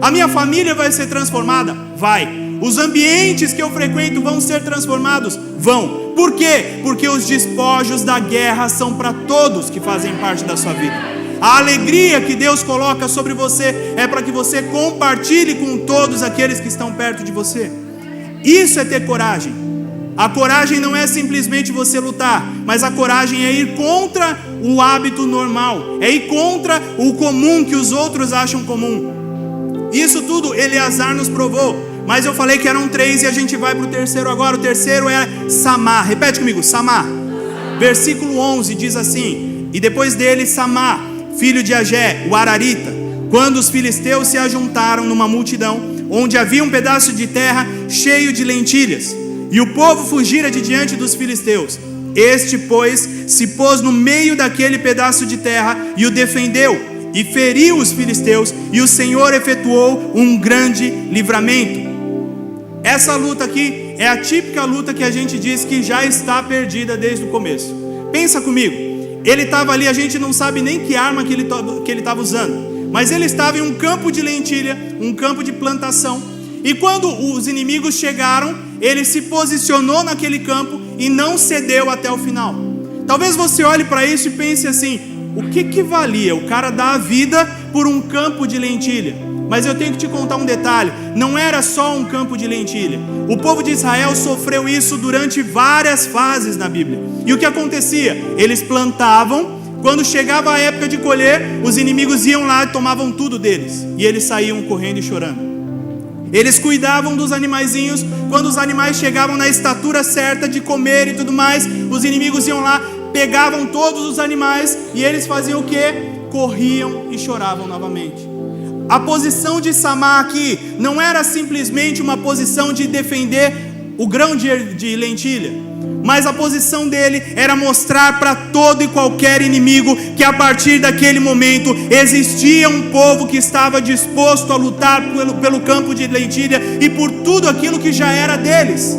Speaker 1: A minha família vai ser transformada? Vai. Os ambientes que eu frequento vão ser transformados? Vão. Por quê? Porque os despojos da guerra são para todos que fazem parte da sua vida. A alegria que Deus coloca sobre você é para que você compartilhe com todos aqueles que estão perto de você. Isso é ter coragem. A coragem não é simplesmente você lutar, mas a coragem é ir contra o hábito normal, é ir contra o comum que os outros acham comum. Isso tudo Eleazar nos provou, mas eu falei que eram 3 e a gente vai para o terceiro agora. O terceiro é Samá. Repete comigo, Samá. Versículo 11 diz assim: e depois dele Samá, filho de Agé, o Ararita, quando os filisteus se ajuntaram numa multidão, onde havia um pedaço de terra cheio de lentilhas, e o povo fugira de diante dos filisteus. Este, pois, se pôs no meio daquele pedaço de terra e o defendeu, e feriu os filisteus, e o Senhor efetuou um grande livramento. Essa luta aqui é a típica luta que a gente diz que já está perdida desde o começo. Pensa comigo, ele estava ali, a gente não sabe nem que arma que ele estava usando, mas ele estava em um campo de lentilha, um campo de plantação. E quando os inimigos chegaram, ele se posicionou naquele campo e não cedeu até o final. Talvez você olhe para isso e pense assim: o que valia o cara dar a vida por um campo de lentilha? Mas eu tenho que te contar um detalhe: não era só um campo de lentilha. O povo de Israel sofreu isso durante várias fases na Bíblia. E o que acontecia? Eles plantavam, quando chegava a época de colher, os inimigos iam lá e tomavam tudo deles, e eles saíam correndo e chorando. Eles cuidavam dos animaizinhos. Quando os animais chegavam na estatura certa de comer e tudo mais, os inimigos iam lá, pegavam todos os animais, e eles faziam o quê? Corriam e choravam novamente. A posição de Samá aqui não era simplesmente uma posição de defender o grão de lentilha, mas a posição dele era mostrar para todo e qualquer inimigo que a partir daquele momento existia um povo que estava disposto a lutar pelo campo de lentilha e por tudo aquilo que já era deles.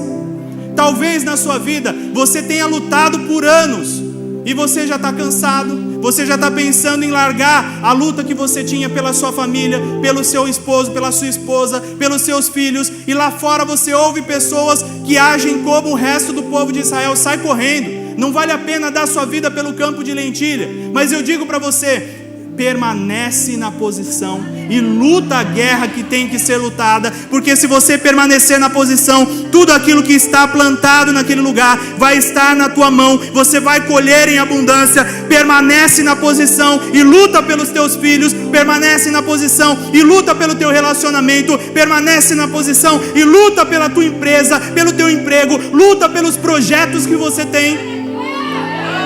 Speaker 1: Talvez na sua vida você tenha lutado por anos e você já está cansado, você já está pensando em largar a luta que você tinha pela sua família, pelo seu esposo, pela sua esposa, pelos seus filhos, e lá fora você ouve pessoas que agem como o resto do povo de Israel: sai correndo, não vale a pena dar sua vida pelo campo de lentilha. Mas eu digo para você: permanece na posição e luta a guerra que tem que ser lutada, porque se você permanecer na posição, tudo aquilo que está plantado naquele lugar vai estar na tua mão, você vai colher em abundância. Permanece na posição e luta pelos teus filhos, permanece na posição e luta pelo teu relacionamento, permanece na posição e luta pela tua empresa, pelo teu emprego, luta pelos projetos que você tem.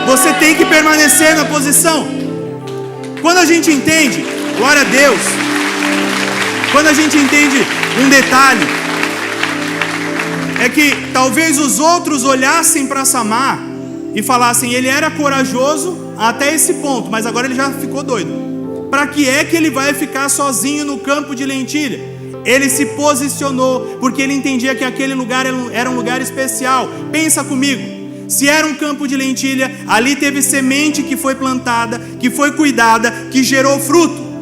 Speaker 1: Você tem que permanecer na posição. Quando a gente entende, glória a Deus, quando a gente entende um detalhe, é que talvez os outros olhassem para Samá e falassem: ele era corajoso até esse ponto, mas agora ele já ficou doido. Para que é que ele vai ficar sozinho no campo de lentilha? Ele se posicionou, porque ele entendia que aquele lugar era um lugar especial. Pensa comigo, se era um campo de lentilha, ali teve semente que foi plantada, que foi cuidada, que gerou fruto.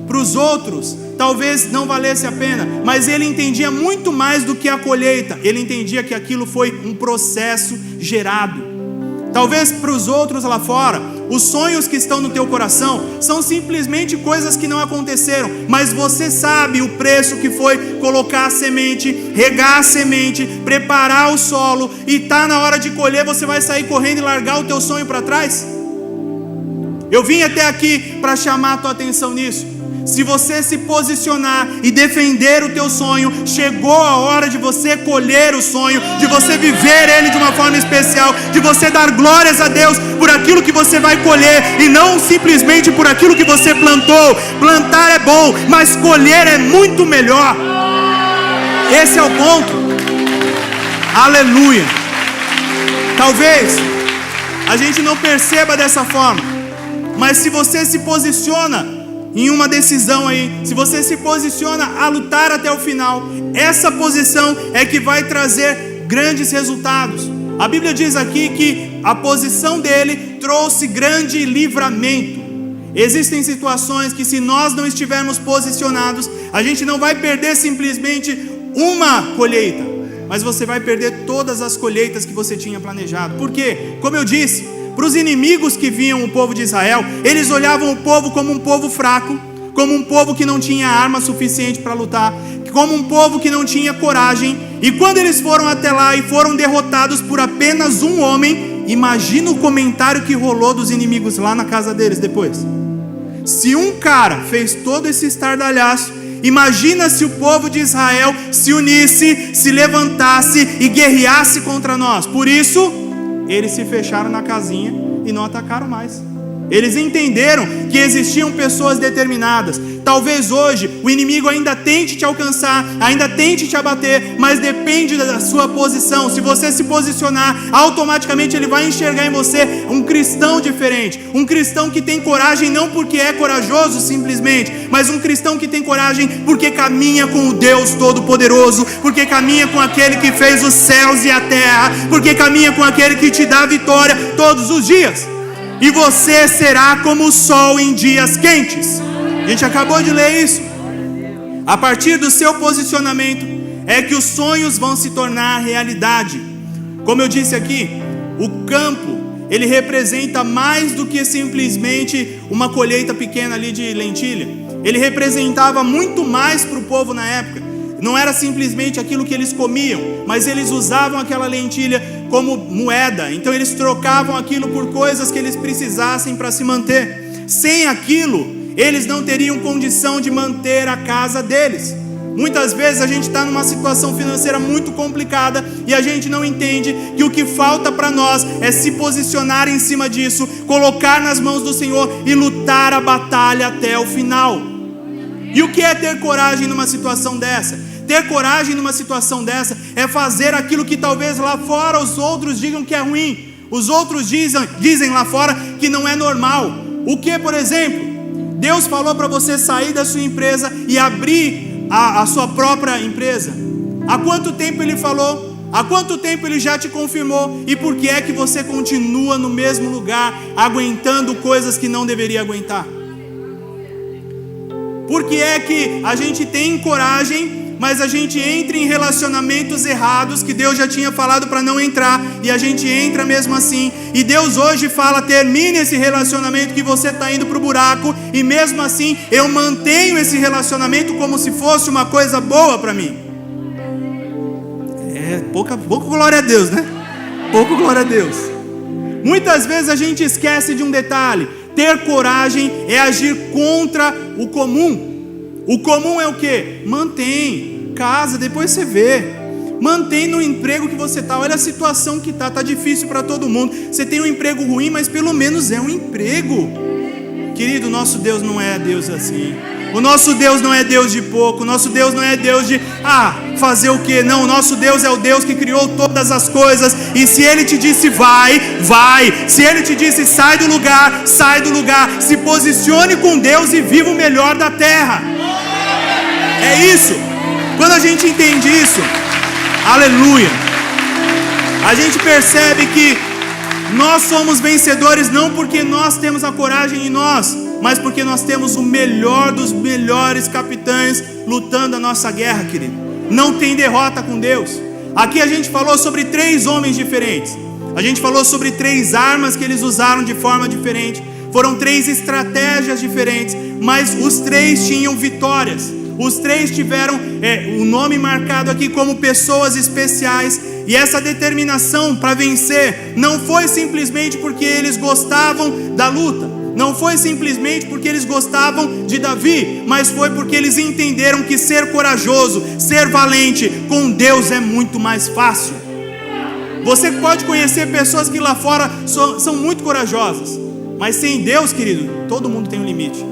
Speaker 1: Para os outros, talvez não valesse a pena, mas ele entendia muito mais do que a colheita. Ele entendia que aquilo foi um processo gerado. Talvez para os outros lá fora, os sonhos que estão no teu coração são simplesmente coisas que não aconteceram, mas você sabe o preço que foi colocar a semente, regar a semente, preparar o solo, e tá na hora de colher, você vai sair correndo e largar o teu sonho para trás? Eu vim até aqui para chamar a tua atenção nisso. Se você se posicionar e defender o teu sonho, chegou a hora de você colher o sonho, de você viver ele de uma forma especial, de você dar glórias a Deus por aquilo que você vai colher, e não simplesmente por aquilo que você plantou. Plantar é bom, mas colher é muito melhor. Esse é o ponto. Aleluia. Talvez a gente não perceba dessa forma, mas se você se posiciona em uma decisão aí, se você se posiciona a lutar até o final, essa posição é que vai trazer grandes resultados. A Bíblia diz aqui que a posição dele trouxe grande livramento. Existem situações que, se nós não estivermos posicionados, a gente não vai perder simplesmente uma colheita, mas você vai perder todas as colheitas que você tinha planejado. Por quê? Como eu disse, para os inimigos que viam o povo de Israel, eles olhavam o povo como um povo fraco, como um povo que não tinha arma suficiente para lutar, como um povo que não tinha coragem. E quando eles foram até lá e foram derrotados por apenas um homem, imagina o comentário que rolou dos inimigos lá na casa deles depois. Se um cara fez todo esse estardalhaço, imagina se o povo de Israel se unisse, se levantasse e guerreasse contra nós. Por isso, eles se fecharam na casinha e não atacaram mais. Eles entenderam que existiam pessoas determinadas. Talvez hoje o inimigo ainda tente te alcançar, ainda tente te abater, mas depende da sua posição. Se você se posicionar, automaticamente ele vai enxergar em você um cristão diferente, um cristão que tem coragem não porque é corajoso simplesmente, mas um cristão que tem coragem porque caminha com o Deus Todo-Poderoso, porque caminha com aquele que fez os céus e a terra, porque caminha com aquele que te dá vitória todos os dias. E você será como o sol em dias quentes. A gente acabou de ler isso. A partir do seu posicionamento é que os sonhos vão se tornar realidade. Como eu disse aqui, o campo, ele representa mais do que simplesmente uma colheita pequena ali de lentilha. Ele representava muito mais para o povo na época. Não era simplesmente aquilo que eles comiam, mas eles usavam aquela lentilha como moeda. Então eles trocavam aquilo por coisas que eles precisassem para se manter. Sem aquilo, eles não teriam condição de manter a casa deles. Muitas vezes a gente está numa situação financeira muito complicada e a gente não entende que o que falta para nós é se posicionar em cima disso, colocar nas mãos do Senhor e lutar a batalha até o final. E o que é ter coragem numa situação dessa? Ter coragem numa situação dessa é fazer aquilo que talvez lá fora os outros digam que é ruim. Os outros dizem lá fora que não é normal. O que, por exemplo? Deus falou para você sair da sua empresa e abrir a sua própria empresa. Há quanto tempo Ele falou? Há quanto tempo Ele já te confirmou? E por que é que você continua no mesmo lugar, aguentando coisas que não deveria aguentar? Por que é que a gente tem coragem, mas a gente entra em relacionamentos errados que Deus já tinha falado para não entrar, e a gente entra mesmo assim? E Deus hoje fala: termine esse relacionamento que você está indo para o buraco, e mesmo assim eu mantenho esse relacionamento como se fosse uma coisa boa para mim. Pouco glória a Deus, né? Pouco glória a Deus. Muitas vezes a gente esquece de um detalhe: ter coragem é agir contra o comum. O comum é o quê? Mantém casa, depois você vê. Mantém no emprego que você está. Olha a situação que está difícil para todo mundo. Você tem um emprego ruim, mas pelo menos é um emprego. Querido, nosso Deus não é Deus assim. O nosso Deus não é Deus de pouco. O nosso Deus não é Deus de fazer o quê? Não, o nosso Deus é o Deus que criou todas as coisas. E se Ele te disse vai, vai. Se Ele te disse sai do lugar, sai do lugar. Se posicione com Deus e viva o melhor da terra. É isso. Quando a gente entende isso, aleluia, a gente percebe que nós somos vencedores não porque nós temos a coragem em nós, mas porque nós temos o melhor dos melhores capitães lutando a nossa guerra, querido. Não tem derrota com Deus. Aqui a gente falou sobre 3 homens diferentes. A gente falou sobre 3 armas que eles usaram de forma diferente. Foram 3 estratégias diferentes, mas os 3 tinham vitórias. Os 3 tiveram o nome marcado aqui como pessoas especiais. E essa determinação para vencer não foi simplesmente porque eles gostavam da luta, não foi simplesmente porque eles gostavam de Davi, mas foi porque eles entenderam que ser corajoso, ser valente com Deus é muito mais fácil. Você pode conhecer pessoas que lá fora são muito corajosas, mas sem Deus, querido, todo mundo tem um limite.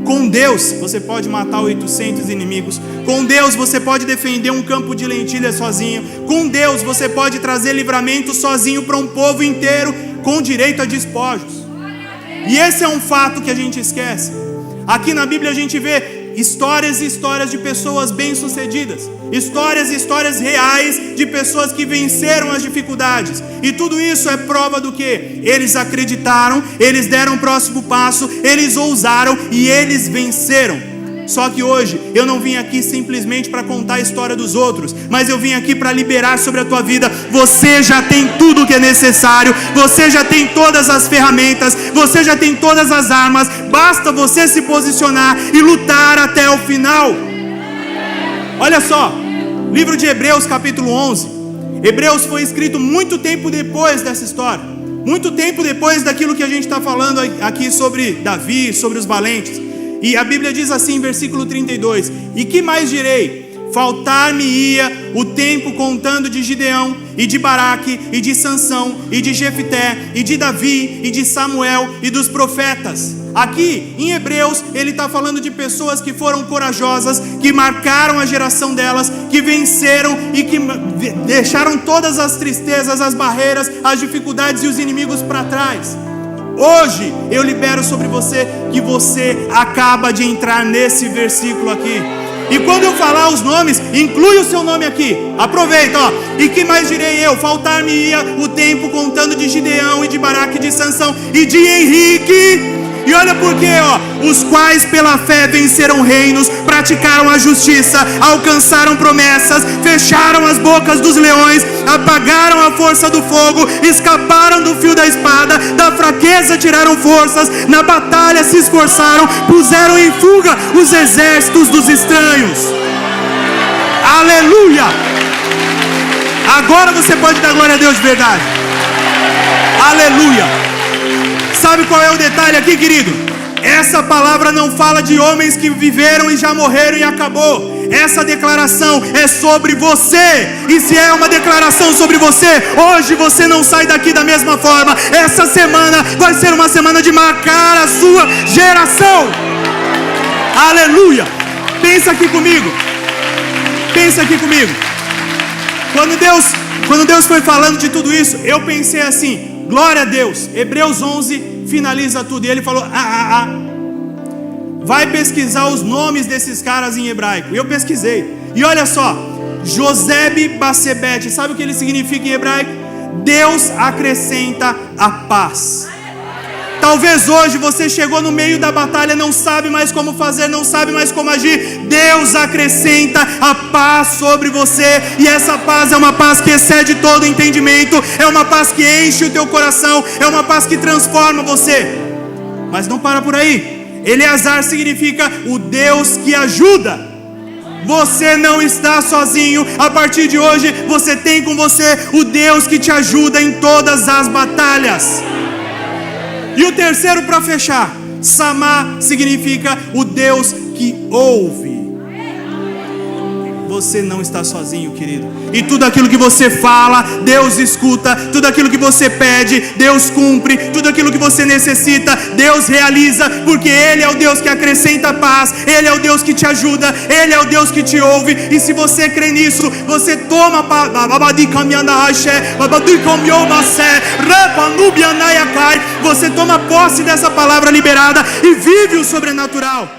Speaker 1: Com Deus você pode matar 800 inimigos. Com Deus você pode defender um campo de lentilhas sozinho. Com Deus você pode trazer livramento sozinho para um povo inteiro, com direito a despojos. E esse é um fato que a gente esquece. Aqui na Bíblia a gente vê histórias e histórias de pessoas bem-sucedidas, histórias e histórias reais de pessoas que venceram as dificuldades. E tudo isso é prova do que? Eles acreditaram, eles deram o próximo passo, eles ousaram e eles venceram. Só que hoje eu não vim aqui simplesmente para contar a história dos outros, mas eu vim aqui para liberar sobre a tua vida. Você já tem tudo o que é necessário, você já tem todas as ferramentas, você já tem todas as armas. Basta você se posicionar e lutar até o final. Olha só, livro de Hebreus capítulo 11. Hebreus foi escrito muito tempo depois dessa história, muito tempo depois daquilo que a gente está falando aqui sobre Davi, sobre os valentes. E a Bíblia diz assim, versículo 32: E que mais direi? Faltar-me-ia o tempo contando de Gideão, e de Baraque, e de Sansão, e de Jefté, e de Davi, e de Samuel, e dos profetas. Aqui em Hebreus ele está falando de pessoas que foram corajosas, que marcaram a geração delas, que venceram e que deixaram todas as tristezas, as barreiras, as dificuldades e os inimigos para trás. Hoje eu libero sobre você que você acaba de entrar nesse versículo aqui. E quando eu falar os nomes, inclui o seu nome aqui. Aproveita, ó. E que mais direi eu? Faltar-me-ia o tempo contando de Gideão e de Baraque, de Sansão e de Henrique. E olha por quê, ó. Os quais pela fé venceram reinos, praticaram a justiça, alcançaram promessas, fecharam as bocas dos leões, apagaram a força do fogo, escaparam do fio da espada, da fraqueza tiraram forças, na batalha se esforçaram, puseram em fuga os exércitos dos estranhos. Aleluia! Agora você pode dar glória a Deus de verdade. Aleluia! Sabe qual é o detalhe aqui, querido? Essa palavra não fala de homens que viveram e já morreram e acabou. Essa declaração é sobre você. E se é uma declaração sobre você, hoje você não sai daqui da mesma forma. Essa semana vai ser uma semana de marcar a sua geração. Aleluia! Pensa aqui comigo. Pensa aqui comigo. Quando Deus foi falando de tudo isso, eu pensei assim: glória a Deus. Hebreus 11 finaliza tudo. E ele falou: vai pesquisar os nomes desses caras em hebraico. E eu pesquisei. E olha só, Josebe Basebete, sabe o que ele significa em hebraico? Deus acrescenta a paz. Talvez hoje você chegou no meio da batalha, não sabe mais como fazer, não sabe mais como agir. Deus acrescenta a paz sobre você. E essa paz é uma paz que excede todo entendimento. É uma paz que enche o teu coração. É uma paz que transforma você. Mas não para por aí. Eleazar significa o Deus que ajuda. Você não está sozinho. A partir de hoje você tem com você o Deus que te ajuda em todas as batalhas. E o terceiro, para fechar, Samá significa o Deus que ouve. Você não está sozinho, querido. E tudo aquilo que você fala, Deus escuta. Tudo aquilo que você pede, Deus cumpre. Tudo aquilo que você necessita, Deus realiza. Porque Ele é o Deus que acrescenta paz. Ele é o Deus que te ajuda. Ele é o Deus que te ouve. E se você crê nisso, você toma você toma posse dessa palavra liberada e vive o sobrenatural.